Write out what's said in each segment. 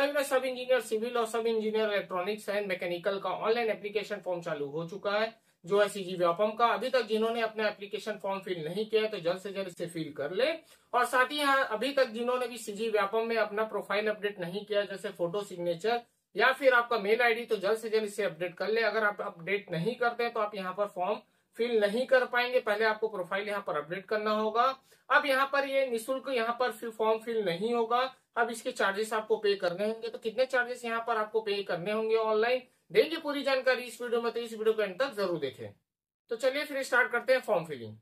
कल में सब इंजीनियर सिविल और सब इंजीनियर इलेक्ट्रॉनिक्स एंड मैकेनिकल का ऑनलाइन एप्लीकेशन फॉर्म चालू हो चुका है, जो है सीजी व्यापम का। अभी तक जिन्होंने अपना एप्लीकेशन फॉर्म फिल नहीं किया तो जल्द से जल्द इसे फिल कर ले। और साथ ही यहाँ अभी तक जिन्होंने भी सीजी व्यापम में अपना प्रोफाइल अपडेट नहीं किया, जैसे फोटो सिग्नेचर या फिर आपका मेल आईडी, तो जल्द से जल्द इसे अपडेट कर ले। अगर आप अपडेट नहीं करते हैं तो आप यहाँ पर फॉर्म फिल नहीं कर पाएंगे। पहले आपको प्रोफाइल यहाँ पर अपडेट करना होगा। अब यहाँ पर ये निःशुल्क यहाँ पर फॉर्म फिल नहीं होगा। अब इसके चार्जेस आपको पे करने होंगे। तो कितने चार्जेस यहाँ पर आपको पे करने होंगे ऑनलाइन, देंगे पूरी जानकारी इस वीडियो में, तो इस वीडियो को एंड तक जरूर देखें। तो चलिए फिर स्टार्ट करते हैं फॉर्म फिलिंग।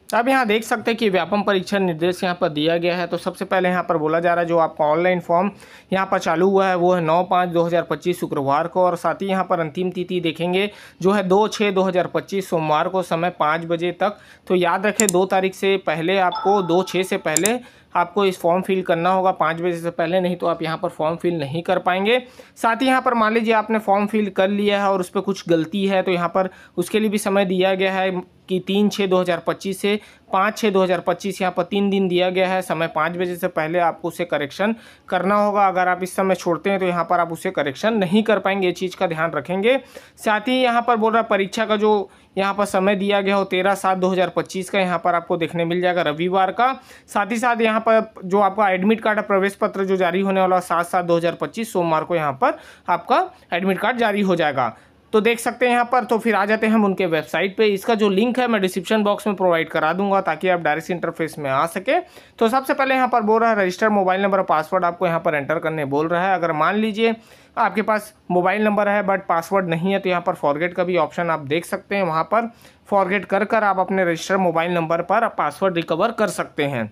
अब यहाँ देख सकते हैं कि व्यापम परीक्षा निर्देश यहाँ पर दिया गया है। तो सबसे पहले यहाँ पर बोला जा रहा है जो आपका ऑनलाइन फॉर्म यहाँ पर चालू हुआ है वो है 9/5/2025 शुक्रवार को, और साथ ही यहाँ पर अंतिम तिथि देखेंगे जो है 2/6/2025 सोमवार को, समय 5 बजे तक। तो याद रखें 2 तारीख से पहले आपको 2/6 से पहले आपको इस फॉर्म फिल करना होगा, 5 बजे से पहले, नहीं तो आप यहाँ पर फॉर्म फिल नहीं कर पाएंगे। साथ ही यहाँ पर मान लीजिए आपने फॉर्म फिल कर लिया है और उस पर कुछ गलती है, तो यहाँ पर उसके लिए भी समय दिया गया है कि 3/6/2025 से 5/6/2025 यहाँ पर 3 दिन दिया गया है। समय 5 बजे से पहले आपको उसे करेक्शन करना होगा। अगर आप इस समय छोड़ते हैं तो यहाँ पर आप उसे करेक्शन नहीं कर पाएंगे, ये चीज़ का ध्यान रखेंगे। साथ ही यहाँ पर बोल रहा है परीक्षा का जो यहाँ पर समय दिया गया हो 13/7/2025 का यहाँ पर आपको देखने मिल जाएगा रविवार का। साथ ही साथ यहाँ पर जो आपका एडमिट कार्ड है, प्रवेश पत्र जो जारी होने वाला 7/7/2025 सोमवार को यहाँ पर आपका एडमिट कार्ड जारी हो जाएगा। तो देख सकते हैं यहाँ पर। तो फिर आ जाते हैं हम उनके वेबसाइट पे। इसका जो लिंक है मैं डिस्क्रिप्शन बॉक्स में प्रोवाइड करा दूंगा ताकि आप डायरेक्ट इंटरफेस में आ सके। तो सबसे पहले यहाँ पर बोल रहा है रजिस्टर मोबाइल नंबर और पासवर्ड आपको यहाँ पर एंटर करने बोल रहा है। अगर मान लीजिए आपके पास मोबाइल नंबर है बट पासवर्ड नहीं है तो यहाँ पर फॉरगेट का भी ऑप्शन आप देख सकते हैं। वहाँ पर फॉरगेट कर आप अपने रजिस्टर मोबाइल नंबर पर पासवर्ड रिकवर कर सकते हैं।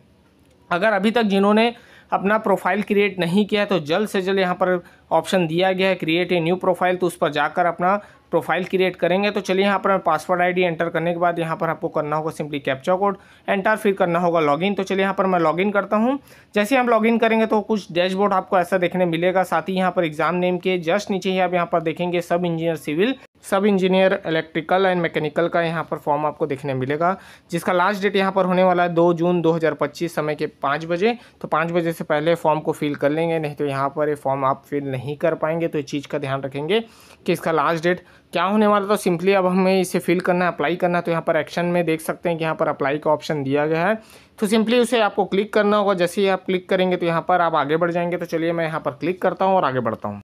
अगर अभी तक जिन्होंने अपना प्रोफाइल क्रिएट नहीं किया है तो जल्द से जल्द यहाँ पर ऑप्शन दिया गया है क्रिएट ए न्यू प्रोफाइल, तो उस पर जाकर अपना प्रोफाइल क्रिएट करेंगे। तो चलिए यहाँ पर पासवर्ड आईडी एंटर करने के बाद यहाँ पर आपको करना होगा सिंपली कैप्चा कोड एंटर, फिर करना होगा लॉगिन। तो चलिए यहाँ पर मैं लॉगिन करता हूँ। जैसे हम लॉगिन करेंगे तो कुछ डैशबोर्ड आपको ऐसा देखने मिलेगा। साथ ही यहाँ पर एग्जाम नेम के जस्ट नीचे ही आप यहाँ पर देखेंगे सब इंजीनियर सिविल, सब इंजीनियर इलेक्ट्रिकल एंड मैकेनिकल का यहाँ पर फॉर्म आपको देखने मिलेगा, जिसका लास्ट डेट यहाँ पर होने वाला है 2 जून 2025 समय के 5 बजे। तो 5 बजे से पहले फॉर्म को फिल कर लेंगे, नहीं तो यहाँ पर ये फॉर्म आप फिल नहीं कर पाएंगे। तो इस चीज़ का ध्यान रखेंगे कि इसका लास्ट डेट क्या होने वाला। तो सिंपली अब हमें इसे फिल करना है, अप्लाई करना है। तो यहाँ पर एक्शन में देख सकते हैं कि यहाँ पर अप्लाई का ऑप्शन दिया गया है। तो सिंपली उसे आपको क्लिक करना होगा। जैसे ही आप क्लिक करेंगे तो यहाँ पर आप आगे बढ़ जाएंगे। तो चलिए मैं यहाँ पर क्लिक करता हूँ और आगे बढ़ता हूँ।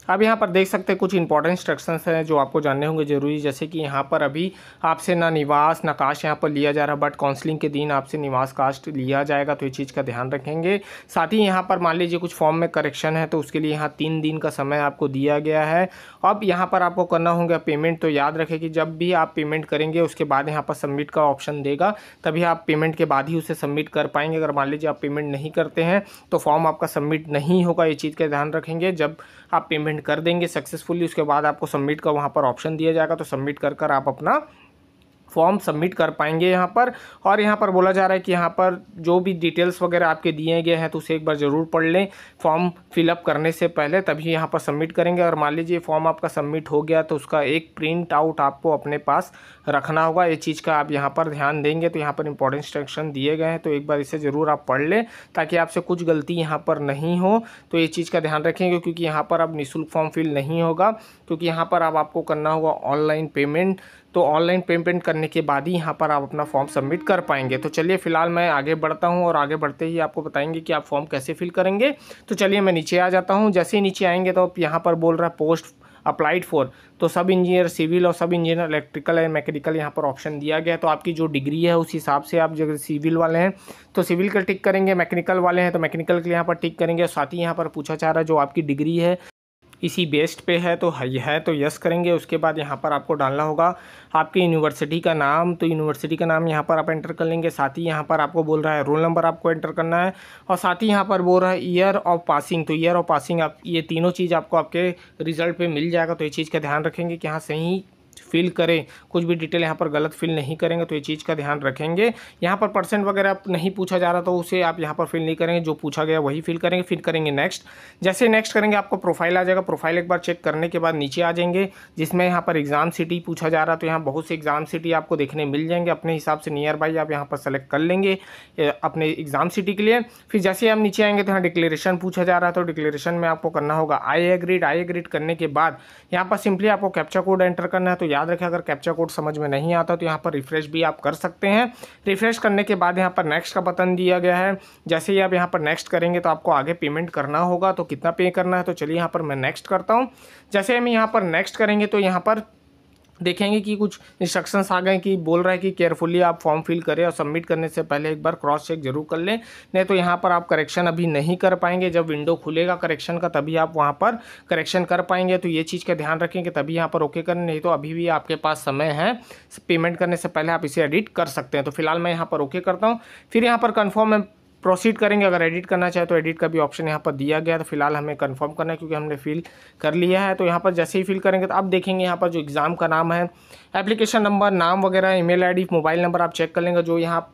अब यहाँ पर देख सकते हैं कुछ इंपॉर्टेंट इंस्ट्रक्शंस हैं जो आपको जानने होंगे ज़रूरी, जैसे कि यहाँ पर अभी आपसे ना निवास ना कास्ट यहाँ पर लिया जा रहा, बट काउंसलिंग के दिन आपसे निवास कास्ट लिया जाएगा। तो ये चीज़ का ध्यान रखेंगे। साथ ही यहाँ पर मान लीजिए कुछ फॉर्म में करेक्शन है तो उसके लिए यहाँ 3 दिन का समय आपको दिया गया है। अब यहाँ पर आपको करना होगा पेमेंट। तो याद रखें कि जब भी आप पेमेंट करेंगे उसके बाद यहाँ पर सबमिट का ऑप्शन देगा, तभी आप पेमेंट के बाद ही उसे सबमिट कर पाएंगे। अगर मान लीजिए आप पेमेंट नहीं करते हैं तो फॉर्म आपका सबमिट नहीं होगा, ये चीज़ का ध्यान रखेंगे। जब आप पेमेंट कर देंगे सक्सेसफुली उसके बाद आपको सबमिट का वहाँ पर ऑप्शन दिया जाएगा। तो सबमिट कर आप अपना फॉर्म सबमिट कर पाएंगे यहाँ पर। और यहाँ पर बोला जा रहा है कि यहाँ पर जो भी डिटेल्स वगैरह आपके दिए गए हैं तो उसे एक बार ज़रूर पढ़ लें फॉर्म फिलअप करने से पहले, तभी यहाँ पर सबमिट करेंगे। और मान लीजिए फॉर्म आपका सबमिट हो गया तो उसका एक प्रिंट आउट आपको अपने पास रखना होगा, ये चीज़ का आप यहाँ पर ध्यान देंगे। तो यहाँ पर इंपॉर्टेंट इंस्ट्रक्शन दिए गए हैं, तो एक बार इसे ज़रूर आप पढ़ लें ताकि आपसे कुछ गलती यहाँ पर नहीं हो। तो ये चीज़ का ध्यान रखेंगे क्योंकि यहाँ पर अब निःशुल्क फॉर्म फिल नहीं होगा, क्योंकि यहाँ पर अब आपको करना होगा ऑनलाइन पेमेंट। तो ऑनलाइन पेमेंट करने के बाद ही यहाँ पर आप अपना फॉर्म सबमिट कर पाएंगे। तो चलिए फिलहाल मैं आगे बढ़ता हूँ और आगे बढ़ते ही आपको बताएंगे कि आप फॉर्म कैसे फिल करेंगे। तो चलिए मैं नीचे आ जाता हूँ। जैसे ही नीचे आएंगे तो यहाँ पर बोल रहा है पोस्ट अप्लाइड फॉर, तो सब इंजीनियर सिविल और सब इंजीनियर इलेक्ट्रिकल एंड मैकेनिकल यहाँ पर ऑप्शन दिया गया है। तो आपकी जो डिग्री है उस हिसाब से आप जगह सिविल वाले हैं तो सिविल का टिक करेंगे, मैकेनिकल वाले हैं तो मैकेनिकल के लिए यहाँ पर टिक करेंगे। साथ ही यहाँ पर पूछा जा रहा है जो आपकी डिग्री है इसी बेस्ड पे है तो यस करेंगे। उसके बाद यहाँ पर आपको डालना होगा आपकी यूनिवर्सिटी का नाम, तो यूनिवर्सिटी का नाम यहाँ पर आप एंटर कर लेंगे। साथ ही यहाँ पर आपको बोल रहा है रोल नंबर आपको एंटर करना है, और साथ ही यहाँ पर बोल रहा है ईयर ऑफ पासिंग, तो ईयर ऑफ पासिंग आप ये तीनों चीज़ आपको आपके रिजल्ट पे मिल जाएगा। तो ये चीज़ का ध्यान रखेंगे कि हाँ सही फिल करें, कुछ भी डिटेल यहाँ पर गलत फिल नहीं करेंगे, तो ये चीज़ का ध्यान रखेंगे। यहाँ पर परसेंट वगैरह नहीं पूछा जा रहा तो उसे आप यहाँ पर फिल नहीं करेंगे, जो पूछा गया वही फिल करेंगे। फिर करेंगे नेक्स्ट। जैसे नेक्स्ट करेंगे आपको प्रोफाइल आ जाएगा। प्रोफाइल एक बार चेक करने के बाद नीचे आ जाएंगे, जिसमें यहाँ पर एग्जाम सिटी पूछा जा रहा है, तो यहाँ बहुत से एग्जाम सिटी आपको देखने मिल जाएंगे। अपने हिसाब से नियर बाई आप यहाँ पर सेलेक्ट कर लेंगे अपने एग्जाम सिटी के लिए। फिर जैसे हम नीचे आएंगे तो यहाँ डिक्लेरेशन पूछा जा रहा है, तो डिक्लेरेशन में आपको करना होगा आई एग्रीड करने के बाद यहाँ पर सिंपली आपको कैप्चा कोड एंटर करना है। तो याद रखें, अगर कैप्चा कोड समझ में नहीं आता तो यहाँ पर रिफ्रेश भी आप कर सकते हैं। रिफ्रेश करने के बाद यहाँ पर नेक्स्ट का बटन दिया गया है। जैसे ही आप यहाँ पर नेक्स्ट करेंगे तो आपको आगे पेमेंट करना होगा। तो कितना पे करना है, तो चलिए यहाँ पर मैं नेक्स्ट करता हूँ। जैसे हम यहाँ पर नेक्स्ट करेंगे तो यहाँ पर देखेंगे कि कुछ इंस्ट्रक्शंस आ गए कि बोल रहा है कि केयरफुली आप फॉर्म फिल करें और सबमिट करने से पहले एक बार क्रॉस चेक जरूर कर लें, नहीं तो यहाँ पर आप करेक्शन अभी नहीं कर पाएंगे। जब विंडो खुलेगा करेक्शन का तभी आप वहाँ पर करेक्शन कर पाएंगे। तो ये चीज़ का ध्यान रखें कि तभी यहाँ पर ओके करें, नहीं तो अभी भी आपके पास समय है। पेमेंट करने से पहले आप इसे एडिट कर सकते हैं। तो फिलहाल मैं यहाँ पर ओके करता हूँ। फिर यहाँ पर कन्फर्म में प्रोसीड करेंगे। अगर एडिट करना चाहे तो एडिट का भी ऑप्शन यहाँ पर दिया गया है। तो फिलहाल हमें कंफर्म करना है क्योंकि हमने फिल कर लिया है। तो यहाँ पर जैसे ही फिल करेंगे तो आप देखेंगे यहाँ पर जो एग्ज़ाम का नाम है, एप्लीकेशन नंबर, नाम वगैरह, ईमेल आईडी, मोबाइल नंबर आप चेक कर लेंगे। जो यहाँ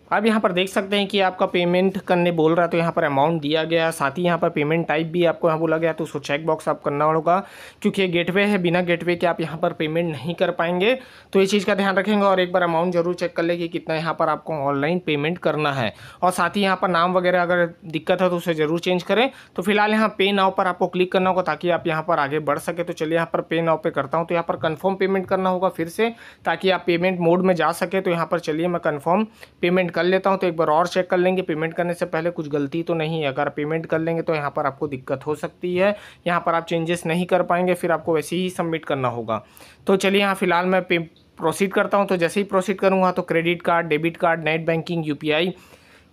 अब यहाँ पर देख सकते हैं कि आपका पेमेंट करने बोल रहा है, तो यहाँ पर अमाउंट दिया गया। साथ ही यहाँ पर पेमेंट टाइप भी आपको यहाँ बोला गया, तो उसको चेक बॉक्स आप करना होगा क्योंकि ये गेटवे है। बिना गेटवे के आप यहाँ पर पेमेंट नहीं कर पाएंगे। तो ये चीज़ का ध्यान रखेंगे और एक बार अमाउंट जरूर चेक कर ले कि कितना यहाँ पर आपको ऑनलाइन पेमेंट करना है। और साथ ही यहाँ पर नाम वगैरह अगर दिक्कत है तो उसे ज़रूर चेंज करें। तो फिलहाल यहाँ पे नाउ पर आपको क्लिक करना होगा ताकि आप यहाँ पर आगे बढ़ सके। तो चलिए यहाँ पर पे नाउ पे करता हूँ। तो यहाँ पर कन्फर्म पेमेंट करना होगा फिर से, ताकि आप पेमेंट मोड में जा सके। तो यहाँ पर चलिए मैं कन्फर्म पेमेंट कर लेता हूँ। तो एक बार और चेक कर लेंगे पेमेंट करने से पहले कुछ गलती तो नहीं है। अगर पेमेंट कर लेंगे तो यहाँ पर आपको दिक्कत हो सकती है, यहाँ पर आप चेंजेस नहीं कर पाएंगे, फिर आपको वैसे ही सबमिट करना होगा। तो चलिए यहाँ फिलहाल मैं प्रोसीड करता हूँ। तो जैसे ही प्रोसीड करूँगा तो credit card, debit card, net banking, UPI,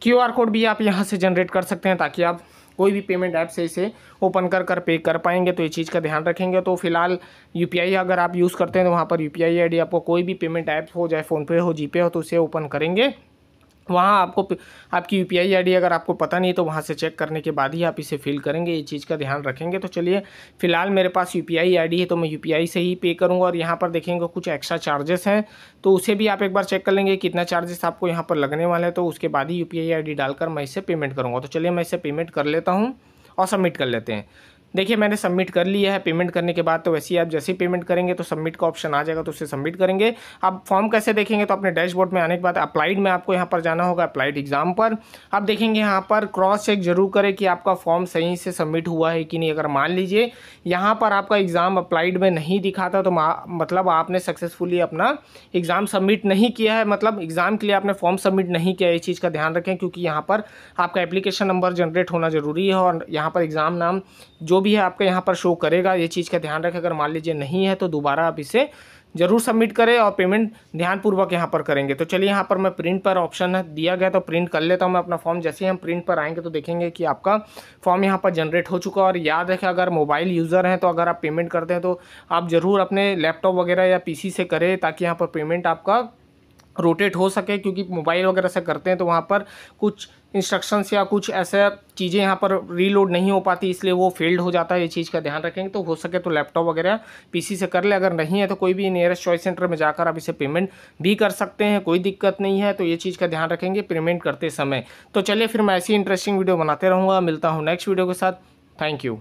QR code भी आप यहाँ से जनरेट कर सकते हैं ताकि आप कोई भी पेमेंट ऐप से इसे ओपन कर पे कर पाएंगे। तो ये चीज़ का ध्यान रखेंगे। तो फिलहाल UPI अगर आप यूज़ करते हैं तो वहाँ पर UPI ID आपको कोई भी पेमेंट ऐप हो, चाहे फ़ोनपे हो, जीपे हो, तो उसे ओपन करेंगे। वहाँ आपको आपकी UPI ID अगर आपको पता नहीं तो वहाँ से चेक करने के बाद ही आप इसे फिल करेंगे। ये चीज़ का ध्यान रखेंगे। तो चलिए फिलहाल मेरे पास UPI ID है तो मैं UPI से ही पे करूँगा। और यहाँ पर देखेंगे कुछ एक्स्ट्रा चार्जेस हैं तो उसे भी आप एक बार चेक कर लेंगे कितना चार्जेस आपको यहाँ पर लगने वाले हैं। तो उसके बाद ही UPI ID डालकर मैं इसे पेमेंट करूँगा। तो चलिए मैं इसे पेमेंट कर लेता हूँ और सबमिट कर लेते हैं। देखिए मैंने सबमिट कर लिया है। पेमेंट करने के बाद तो वैसे ही आप जैसे ही पेमेंट करेंगे तो सबमिट का ऑप्शन आ जाएगा, तो उसे सबमिट करेंगे। अब फॉर्म कैसे देखेंगे, तो अपने डैशबोर्ड में आने के बाद अप्लाइड में आपको यहाँ पर जाना होगा, अप्लाइड एग्जाम पर। आप देखेंगे यहाँ पर क्रॉस चेक जरूर करें कि आपका फॉर्म सही से सबमिट हुआ है कि नहीं। अगर मान लीजिए यहाँ पर आपका एग्ज़ाम अप्लाइड में नहीं दिखाता तो मतलब आपने सक्सेसफुली अपना एग्ज़ाम सबमिट नहीं किया है, मतलब एग्ज़ाम के लिए आपने फॉर्म सबमिट नहीं किया। इस चीज़ का ध्यान रखें क्योंकि यहाँ पर आपका एप्लीकेशन नंबर जनरेट होना ज़रूरी है और यहाँ पर एग्ज़ाम नाम जो भी है आपका यहाँ पर शो करेगा। ये चीज़ का ध्यान रखें। अगर मान लीजिए नहीं है तो दोबारा आप इसे जरूर सबमिट करें और पेमेंट ध्यानपूर्वक यहाँ पर करेंगे। तो चलिए यहाँ पर मैं प्रिंट पर ऑप्शन दिया गया तो प्रिंट कर लेता हूँ मैं अपना फॉर्म। जैसे ही हम प्रिंट पर आएंगे तो देखेंगे कि आपका फॉर्म यहाँ पर जनरेट हो चुका है। और याद रखें अगर मोबाइल यूज़र हैं तो अगर आप पेमेंट करते हैं तो आप ज़रूर अपने लैपटॉप वगैरह या PC से करें ताकि यहाँ पर पेमेंट आपका रोटेट हो सके। क्योंकि मोबाइल वगैरह से करते हैं तो वहाँ पर कुछ इंस्ट्रक्शंस या कुछ ऐसा चीज़ें यहाँ पर रीलोड नहीं हो पाती, इसलिए वो फेल्ड हो जाता है। ये चीज़ का ध्यान रखेंगे। तो हो सके तो लैपटॉप वगैरह PC से कर ले। अगर नहीं है तो कोई भी नियरेस्ट चॉइस सेंटर में जाकर आप इसे पेमेंट भी कर सकते हैं, कोई दिक्कत नहीं है। तो ये चीज़ का ध्यान रखेंगे पेमेंट करते समय। तो चलिए फिर मैं ऐसी इंटरेस्टिंग वीडियो बनाते रहूँगा। मिलता हूँ नेक्स्ट वीडियो के साथ। Thank you.